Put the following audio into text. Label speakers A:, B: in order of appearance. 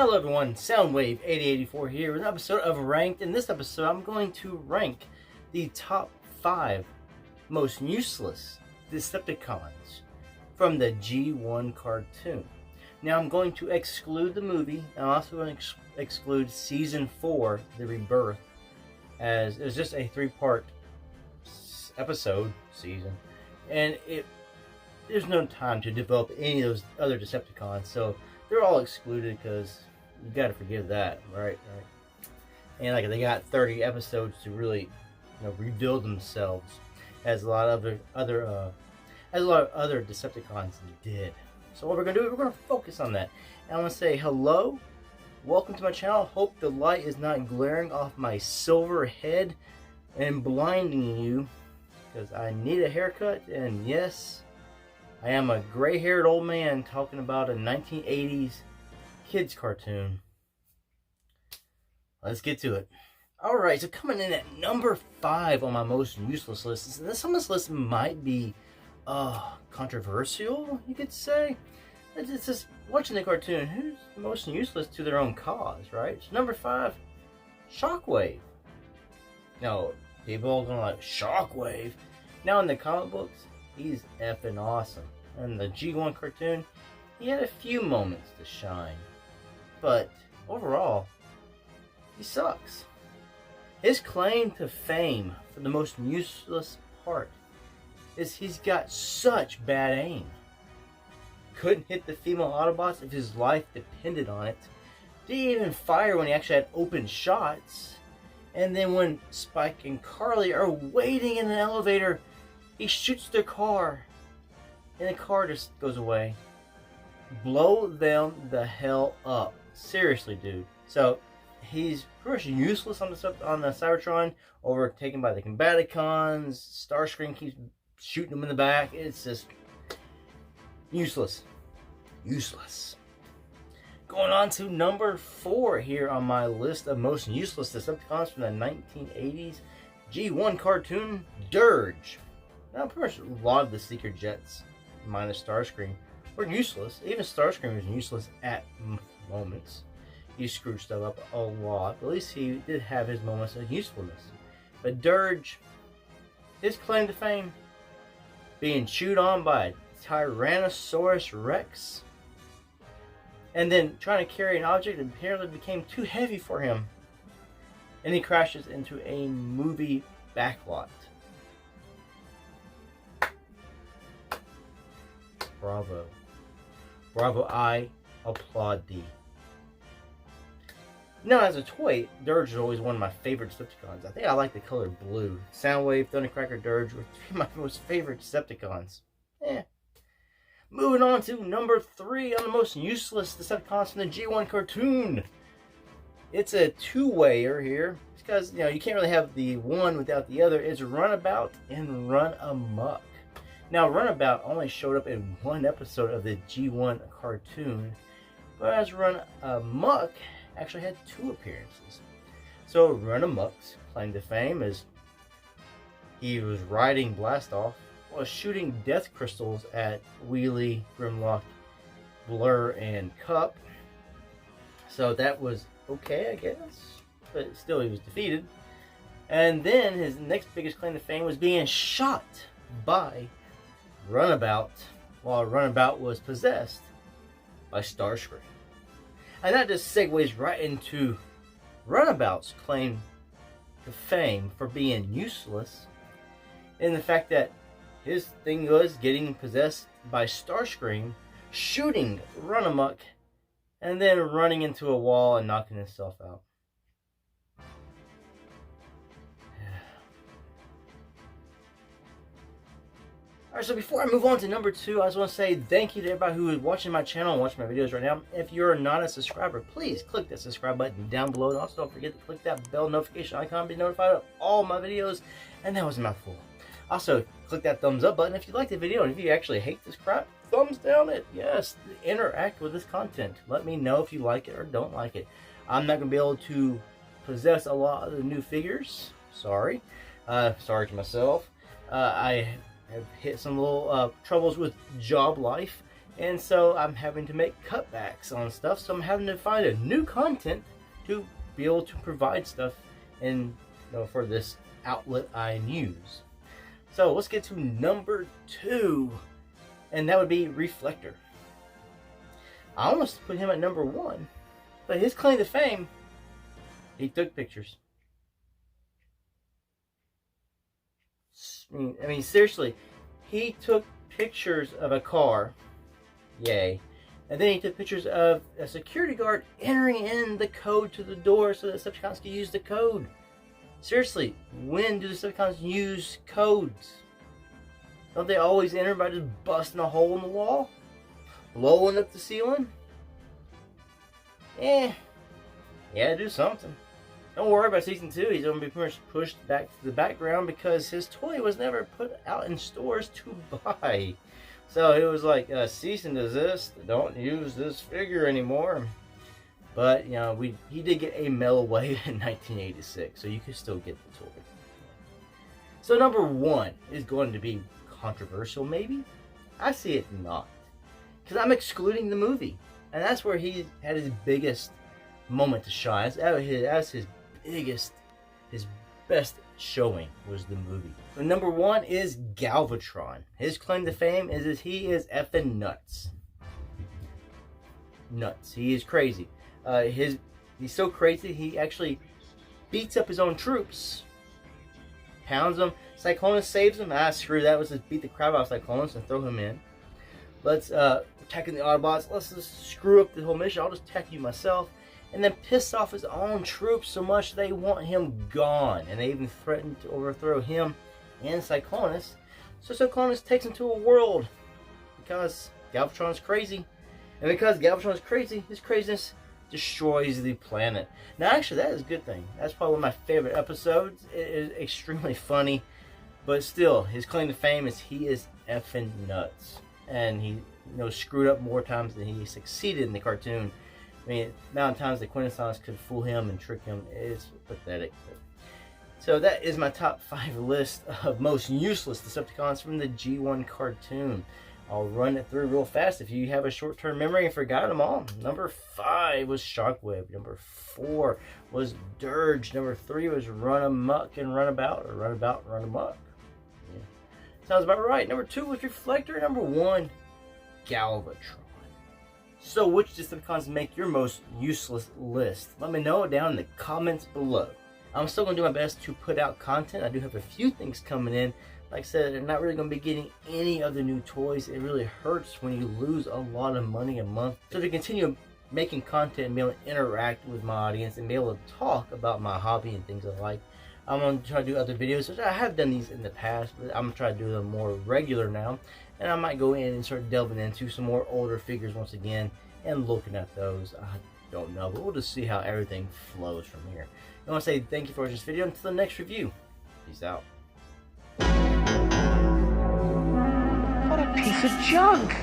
A: Hello everyone, Soundwave 8084 here with an episode of Ranked. In this episode, I'm going to rank the top 5 most useless Decepticons from the G1 cartoon. Now I'm going to exclude the movie, and I'm also going to exclude Season 4, The Rebirth, as it's just a 3-part episode season, and there's no time to develop any of those other Decepticons, so they're all excluded because you got to forgive that, right? And like they got 30 episodes to really, rebuild themselves, as a lot of other Decepticons did. So what we're gonna do is we're gonna focus on that. And I want to say hello, welcome to my channel. Hope the light is not glaring off my silver head and blinding you, because I need a haircut. And yes, I am a gray-haired old man talking about a 1980s kids cartoon. Let's get to it. Alright, so coming in at number 5 on my most useless list. Some of this list might be controversial, you could say. It's just watching the cartoon, who's the most useless to their own cause, right? So number 5, Shockwave. Now, people are going like, Shockwave? Now in the comic books, he's effing awesome. In the G1 cartoon, he had a few moments to shine, but overall, he sucks. His claim to fame for the most useless part is he's got such bad aim. Couldn't hit the female Autobots if his life depended on it. Didn't even fire when he actually had open shots. And then when Spike and Carly are waiting in an elevator, he shoots their car, and the car just goes away. Blow them the hell up. Seriously, dude. So, he's pretty much useless on the Cybertron, overtaken by the Combaticons. Starscream keeps shooting him in the back. It's just useless. Useless. Going on to number 4 here on my list of most useless Decepticons from the 1980s G1 cartoon, Dirge. Now, pretty much a lot of the Seeker Jets, minus Starscream, were useless. Even Starscream was useless at moments. He screwed stuff up a lot, but at least he did have his moments of usefulness. But Dirge, his claim to fame, being chewed on by a Tyrannosaurus Rex, and then trying to carry an object that apparently became too heavy for him, and he crashes into a movie backlot. Bravo. Bravo, I applaud thee. Now, as a toy, Dirge is always one of my favorite Decepticons. I think I like the color blue. Soundwave, Thundercracker, Dirge were 3 of my most favorite Decepticons. Moving on to number 3 on the most useless Decepticons from the G1 cartoon. It's a two-wayer here, because you can't really have the one without the other. It's Runabout and Run Amok. Now, Runabout only showed up in 1 episode of the G1 cartoon, whereas Run Amok actually had 2 appearances. So Run Amok's claim to fame is he was riding Blastoff while shooting death crystals at Wheelie, Grimlock, Blur, and Cup. So that was okay, I guess, but still he was defeated. And then his next biggest claim to fame was being shot by Runabout while Runabout was possessed by Starscream. And that just segues right into Runabout's claim to fame for being useless, in the fact that his thing was getting possessed by Starscream, shooting Run Amok, and then running into a wall and knocking himself out. Alright, so before I move on to number 2, I just want to say thank you to everybody who is watching my channel and watching my videos right now. If you're not a subscriber, please click that subscribe button down below. And also don't forget to click that bell notification icon to be notified of all my videos. And that was a mouthful. Also, click that thumbs up button if you like the video. And if you actually hate this crap, thumbs down it. Yes, interact with this content. Let me know if you like it or don't like it. I'm not going to be able to possess a lot of the new figures. Sorry. Sorry to myself. I have hit some little troubles with job life, And so I'm having to make cutbacks on stuff, so I'm having to find a new content to be able to provide stuff and for this outlet I use. So let's get to number 2, and that would be Reflector. I almost put him at number 1, but his claim to fame, he took pictures. I mean seriously, he took pictures of a car, yay, and then he took pictures of a security guard entering in the code to the door so that Decepticons could use the code. Seriously, when do the Decepticons use codes? Don't they always enter by just busting a hole in the wall? Blowing up the ceiling? Yeah, do something. Don't worry about season 2. He's going to be pretty much pushed back to the background because his toy was never put out in stores to buy. So it was like, cease and desist. Don't use this figure anymore. But, he did get a mail away in 1986, so you can still get the toy. So number 1 is going to be controversial, maybe? I see it not. Because I'm excluding the movie. And that's where he had his biggest moment to shine. That's his biggest, his best showing was the movie. So number 1 is Galvatron. His claim to fame is he is effing nuts. Nuts. He is crazy. He's so crazy he actually beats up his own troops. Pounds them. Cyclonus saves him. Screw that. Let's just beat the crap out of Cyclonus and throw him in. Let's attacking the Autobots. Let's just screw up the whole mission. I'll just attack you myself. And then piss off his own troops so much they want him gone. And they even threaten to overthrow him and Cyclonus. So Cyclonus takes him to a world because Galvatron's crazy. And because Galvatron's crazy, his craziness destroys the planet. Now actually that is a good thing. That's probably one of my favorite episodes. It is extremely funny. But still, his claim to fame is he is effing nuts. And he screwed up more times than he succeeded in the cartoon. I mean, the amount of times the Quintessons could fool him and trick him is pathetic. So that is my top 5 list of most useless Decepticons from the G1 cartoon. I'll run it through real fast if you have a short-term memory and forgot them all. Number 5 was Shockwave. Number 4 was Dirge. Number 3 was Runamuck and Runabout, or Runabout and Runamuck. Yeah. Sounds about right. Number 2 was Reflector. Number 1, Galvatron. So which Decepticons make your most useless list? Let me know down in the comments below. I'm still going to do my best to put out content. I do have a few things coming in. Like I said, I'm not really going to be getting any of the new toys. It really hurts when you lose a lot of money a month. So to continue making content and be able to interact with my audience and be able to talk about my hobby and things I like, I'm going to try to do other videos, which I have done these in the past, but I'm going to try to do them more regular now. And I might go in and start delving into some more older figures once again and looking at those. I don't know, but we'll just see how everything flows from here. I want to say thank you for watching this video. Until the next review, peace out.
B: What a piece of junk!